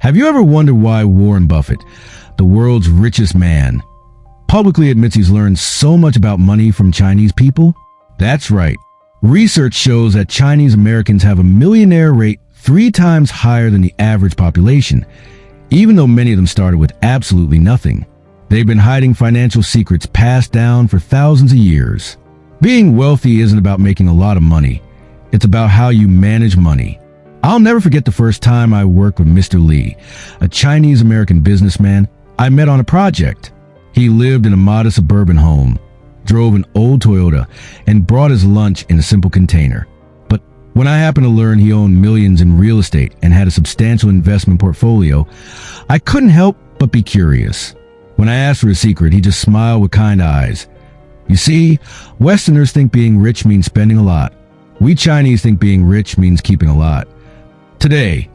Have you ever wondered why Warren Buffett, the world's richest man, publicly admits he's learned so much about money from Chinese people? That's right. Research shows that Chinese Americans have a millionaire rate 3 times higher than the average population, even though many of them started with absolutely nothing. They've been hiding financial secrets passed down for thousands of years. Being wealthy isn't about making a lot of money. It's about how you manage money. I'll never forget the first time I worked with Mr. Lee, a Chinese-American businessman I met on a project. He lived in a modest suburban home, drove an old Toyota, and brought his lunch in a simple container. But when I happened to learn he owned millions in real estate and had a substantial investment portfolio, I couldn't help but be curious. When I asked for a secret, he just smiled with kind eyes. You see, Westerners think being rich means spending a lot. We Chinese think being rich means keeping a lot. Today,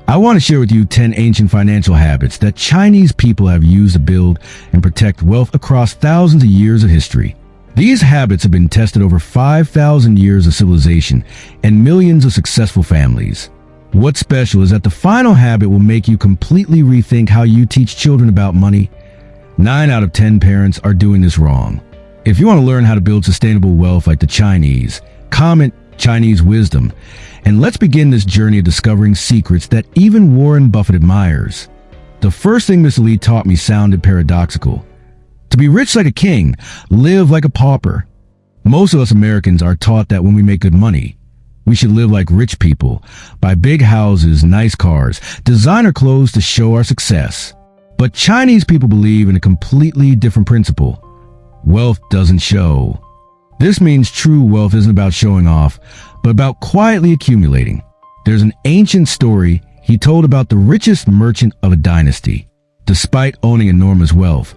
I want to share with you 10 ancient financial habits that Chinese people have used to build and protect wealth across thousands of years of history. These habits have been tested over 5,000 years of civilization and millions of successful families. What's special is that the final habit will make you completely rethink how you teach children about money. 9 out of 10 parents are doing this wrong. If you want to learn how to build sustainable wealth like the Chinese, comment Chinese wisdom, and let's begin this journey of discovering secrets that even Warren Buffett admires. The first thing Mr. Lee taught me sounded paradoxical. To be rich like a king, live like a pauper. Most of us Americans are taught that when we make good money, we should live like rich people, buy big houses, nice cars, designer clothes to show our success. But Chinese people believe in a completely different principle. Wealth doesn't show. This means true wealth isn't about showing off, but about quietly accumulating. There's an ancient story he told about the richest merchant of a dynasty. Despite owning enormous wealth,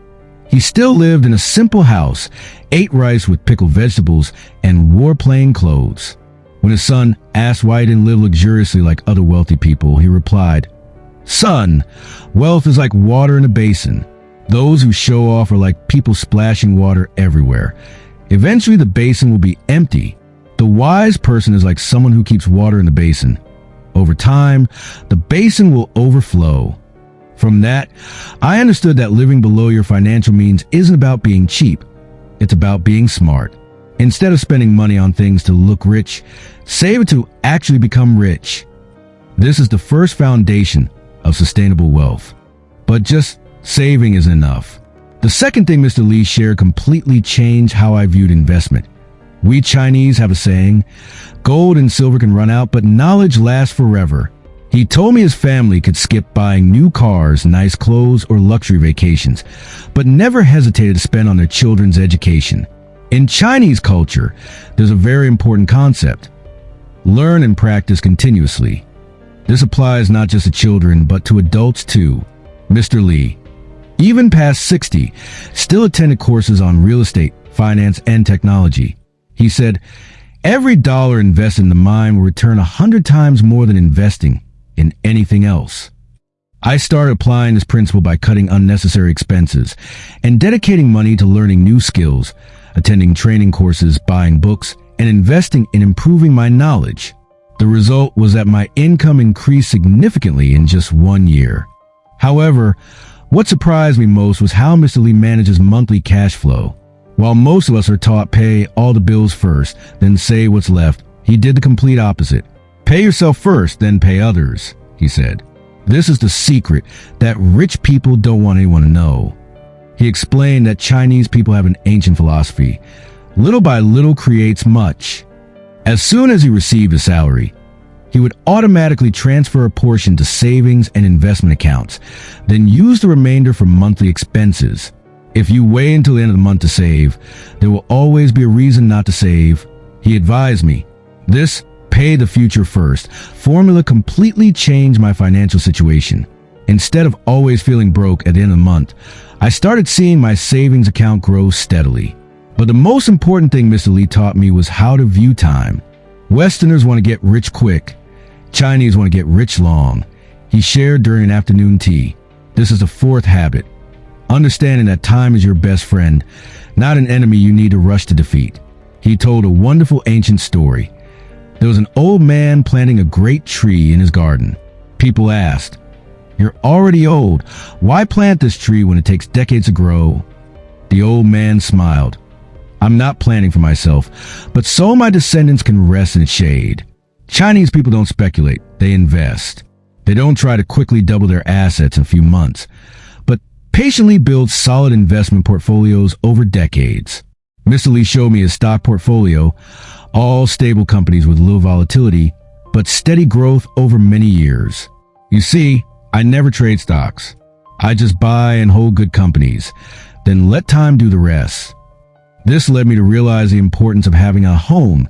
he still lived in a simple house, ate rice with pickled vegetables, and wore plain clothes. When his son asked why he didn't live luxuriously like other wealthy people, he replied, "Son, wealth is like water in a basin. Those who show off are like people splashing water everywhere. Eventually the basin will be empty. The wise person is like someone who keeps water in the basin. Over time, the basin will overflow." From that, I understood that living below your financial means isn't about being cheap. It's about being smart. Instead of spending money on things to look rich, save it to actually become rich. This is the first foundation of sustainable wealth. But just saving isn't enough. The second thing Mr. Lee shared completely changed how I viewed investment. We Chinese have a saying, gold and silver can run out, but knowledge lasts forever. He told me his family could skip buying new cars, nice clothes, or luxury vacations, but never hesitated to spend on their children's education. In Chinese culture, there's a very important concept. Learn and practice continuously. This applies not just to children, but to adults too. Mr. Lee, even past 60, still attended courses on real estate, finance, and technology. He said, every dollar invested in the mind will return 100 times more than investing in anything else. I started applying this principle by cutting unnecessary expenses and dedicating money to learning new skills, attending training courses, buying books, and investing in improving my knowledge. The result was that my income increased significantly in just 1 year. However, what surprised me most was how Mr. Lee manages monthly cash flow. While most of us are taught pay all the bills first, then save what's left, he did the complete opposite. Pay yourself first, then pay others, he said. This is the secret that rich people don't want anyone to know. He explained that Chinese people have an ancient philosophy. Little by little creates much. As soon as he received a salary, he would automatically transfer a portion to savings and investment accounts, then use the remainder for monthly expenses. If you wait until the end of the month to save, there will always be a reason not to save. He advised me. This pay the future first formula completely changed my financial situation. Instead of always feeling broke at the end of the month, I started seeing my savings account grow steadily. But the most important thing Mr. Lee taught me was how to view time. Westerners want to get rich quick. Chinese want to get rich long. He shared during an afternoon tea. This is the fourth habit. Understanding that time is your best friend, not an enemy you need to rush to defeat. He told a wonderful ancient story. There was an old man planting a great tree in his garden. People asked, You're already old. Why plant this tree when it takes decades to grow? The old man smiled. I'm not planting for myself, but so my descendants can rest in its shade. Chinese people don't speculate, they invest. They don't try to quickly double their assets in a few months, but patiently build solid investment portfolios over decades. Mr. Lee showed me his stock portfolio, all stable companies with little volatility, but steady growth over many years. You see, I never trade stocks. I just buy and hold good companies, then let time do the rest. This led me to realize the importance of having a home,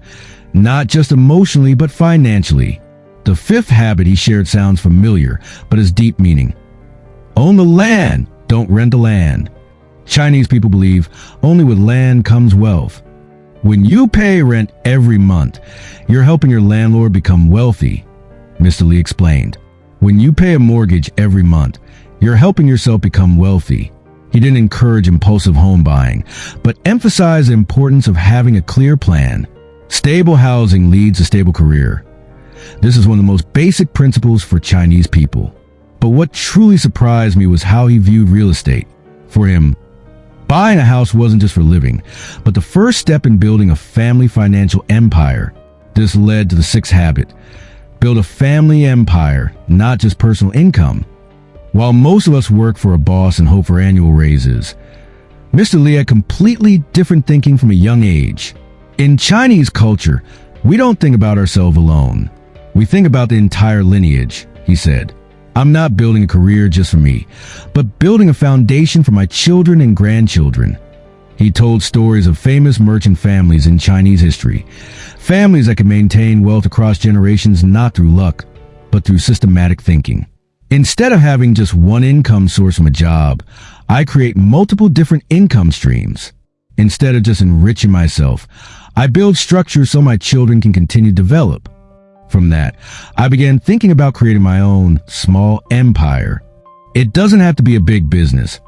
not just emotionally, but financially. The fifth habit he shared sounds familiar, but has deep meaning. Own the land, don't rent the land. Chinese people believe only with land comes wealth. When you pay rent every month, you're helping your landlord become wealthy, Mr. Lee explained. When you pay a mortgage every month, you're helping yourself become wealthy. He didn't encourage impulsive home buying, but emphasized the importance of having a clear plan. Stable housing leads a stable career. This is one of the most basic principles for Chinese people. But what truly surprised me was how he viewed real estate. For him, buying a house wasn't just for living, but the first step in building a family financial empire. This led to the sixth habit. Build a family empire, not just personal income. While most of us work for a boss and hope for annual raises, Mr. Lee had completely different thinking from a young age. In Chinese culture, we don't think about ourselves alone. We think about the entire lineage, he said. I'm not building a career just for me, but building a foundation for my children and grandchildren. He told stories of famous merchant families in Chinese history, families that could maintain wealth across generations not through luck, but through systematic thinking. Instead of having just one income source from a job, I create multiple different income streams. Instead of just enriching myself, I build structures so my children can continue to develop. From that, I began thinking about creating my own small empire. It doesn't have to be a big business,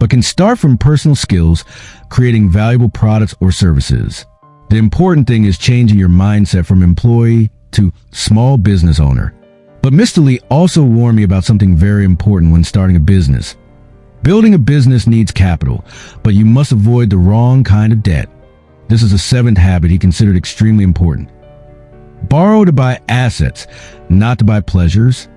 but can start from personal skills, creating valuable products or services. The important thing is changing your mindset from employee to small business owner. But Mr. Lee also warned me about something very important when starting a business. Building a business needs capital, but you must avoid the wrong kind of debt. This is the seventh habit he considered extremely important. Borrow to buy assets, not to buy pleasures.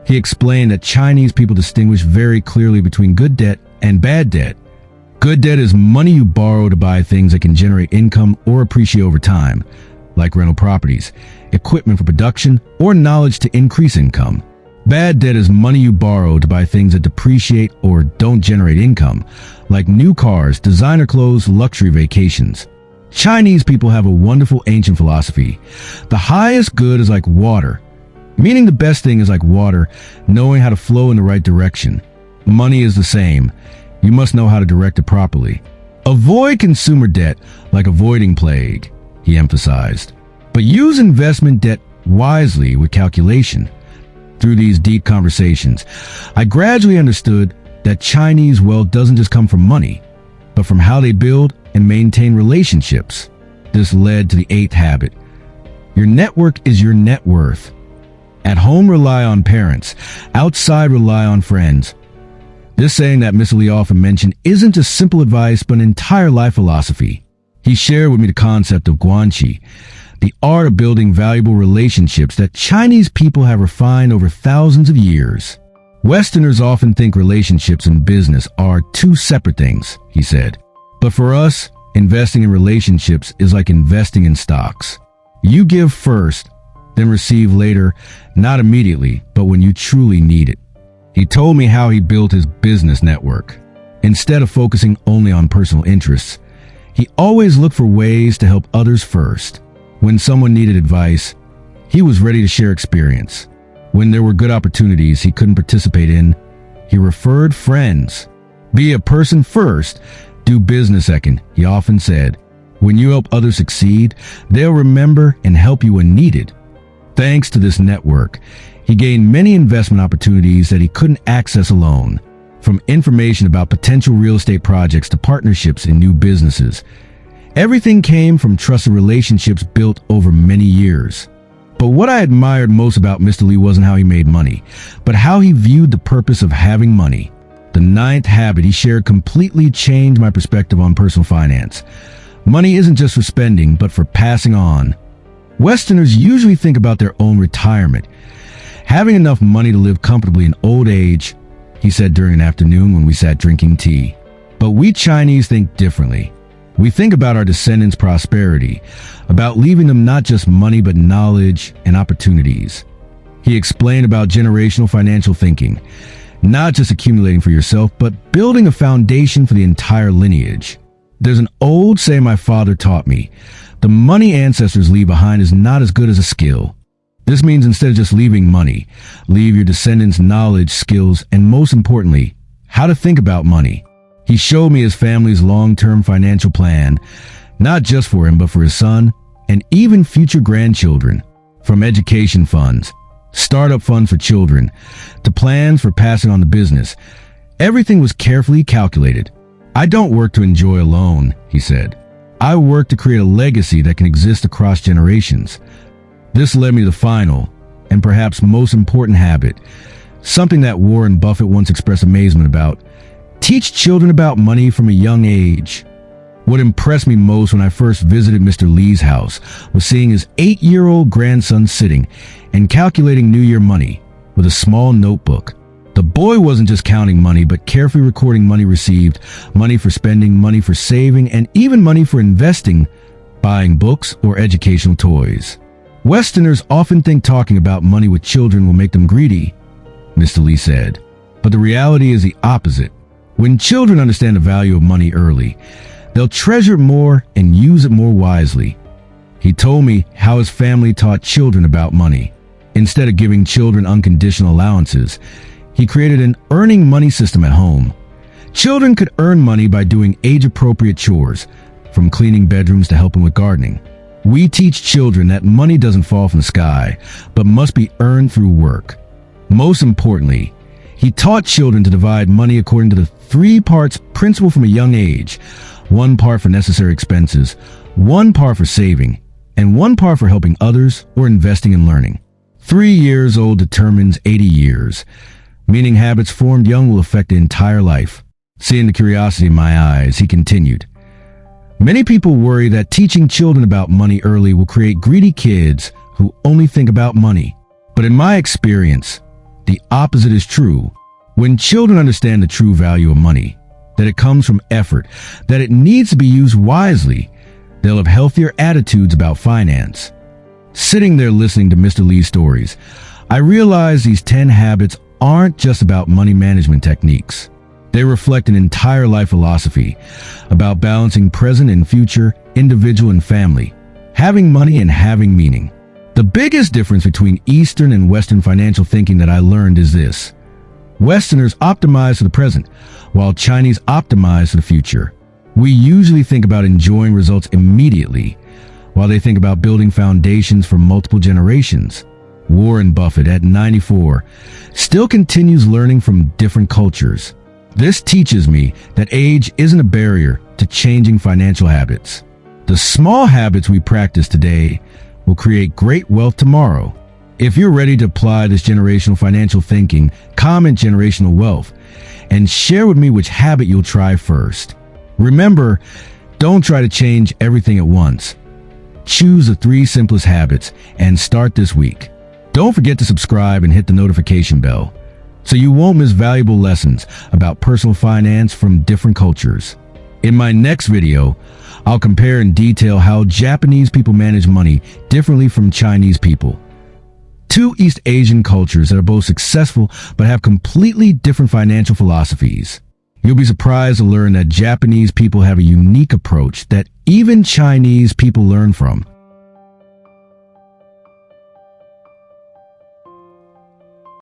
He explained that Chinese people distinguish very clearly between good debt and bad debt. Good debt is money you borrow to buy things that can generate income or appreciate over time, like rental properties, equipment for production, or knowledge to increase income. Bad debt is money you borrow to buy things that depreciate or don't generate income, like new cars, designer clothes, luxury vacations. Chinese people have a wonderful ancient philosophy. The highest good is like water, meaning the best thing is like water, knowing how to flow in the right direction. Money is the same. You must know how to direct it properly. Avoid consumer debt like avoiding plague, he emphasized. But use investment debt wisely with calculation. Through these deep conversations, I gradually understood that Chinese wealth doesn't just come from money, but from how they build and maintain relationships. This led to the eighth habit. Your network is your net worth. At home, rely on parents. Outside, rely on friends. This saying that Mr. Lee often mentioned isn't just simple advice, but an entire life philosophy. He shared with me the concept of guanxi, the art of building valuable relationships that Chinese people have refined over thousands of years. Westerners often think relationships and business are two separate things, he said. But for us, investing in relationships is like investing in stocks. You give first, then receive later, not immediately, but when you truly need it. He told me how he built his business network. Instead of focusing only on personal interests, he always looked for ways to help others first. When someone needed advice, he was ready to share experience. When there were good opportunities he couldn't participate in, he referred friends. Be a person first, do business second, he often said. When you help others succeed, they'll remember and help you when needed. Thanks to this network, he gained many investment opportunities that he couldn't access alone, from information about potential real estate projects to partnerships in new businesses. Everything came from trusted relationships built over many years. But what I admired most about Mr. Lee wasn't how he made money, but how he viewed the purpose of having money. The ninth habit he shared completely changed my perspective on personal finance. Money isn't just for spending, but for passing on. Westerners usually think about their own retirement, having enough money to live comfortably in old age, he said during an afternoon when we sat drinking tea. But we Chinese think differently. We think about our descendants' prosperity, about leaving them not just money but knowledge and opportunities. He explained about generational financial thinking, not just accumulating for yourself, but building a foundation for the entire lineage. There's an old saying my father taught me: the money ancestors leave behind is not as good as a skill. This means instead of just leaving money, leave your descendants knowledge, skills, and most importantly, how to think about money. He showed me his family's long-term financial plan, not just for him, but for his son and even future grandchildren. From education funds, startup funds for children, to plans for passing on the business, everything was carefully calculated. I don't work to enjoy alone, he said. I work to create a legacy that can exist across generations. This led me to the final, and perhaps most important habit, something that Warren Buffett once expressed amazement about: teach children about money from a young age. What impressed me most when I first visited Mr. Lee's house was seeing his 8-year-old grandson sitting and calculating New Year money with a small notebook. The boy wasn't just counting money, but carefully recording money received, money for spending, money for saving, and even money for investing, buying books or educational toys. Westerners often think talking about money with children will make them greedy, Mr. Lee said. But the reality is the opposite. When children understand the value of money early, they'll treasure it more and use it more wisely. He told me how his family taught children about money. Instead of giving children unconditional allowances, he created an earning money system at home. Children could earn money by doing age-appropriate chores, from cleaning bedrooms to helping with gardening. We teach children that money doesn't fall from the sky, but must be earned through work. Most importantly, he taught children to divide money according to the 3 parts principle from a young age: 1 part for necessary expenses, 1 part for saving, and 1 part for helping others or investing in learning. 3 years old determines 80 years, meaning habits formed young will affect the entire life. Seeing the curiosity in my eyes, he continued, many people worry that teaching children about money early will create greedy kids who only think about money. But in my experience, the opposite is true. When children understand the true value of money, that it comes from effort, that it needs to be used wisely, they'll have healthier attitudes about finance. Sitting there listening to Mr. Lee's stories, I realized these 10 habits aren't just about money management techniques. They reflect an entire life philosophy about balancing present and future, individual and family, having money and having meaning. The biggest difference between Eastern and Western financial thinking that I learned is this: Westerners optimize for the present, while Chinese optimize for the future. We usually think about enjoying results immediately, while they think about building foundations for multiple generations. Warren Buffett, at 94, still continues learning from different cultures. This teaches me that age isn't a barrier to changing financial habits. The small habits we practice today will create great wealth tomorrow. If you're ready to apply this generational financial thinking, comment generational wealth and share with me which habit you'll try first. Remember, don't try to change everything at once. Choose the 3 simplest habits and start this week. Don't forget to subscribe and hit the notification bell so you won't miss valuable lessons about personal finance from different cultures. In my next video, I'll compare in detail how Japanese people manage money differently from Chinese people. 2 East Asian cultures that are both successful but have completely different financial philosophies. You'll be surprised to learn that Japanese people have a unique approach that even Chinese people learn from.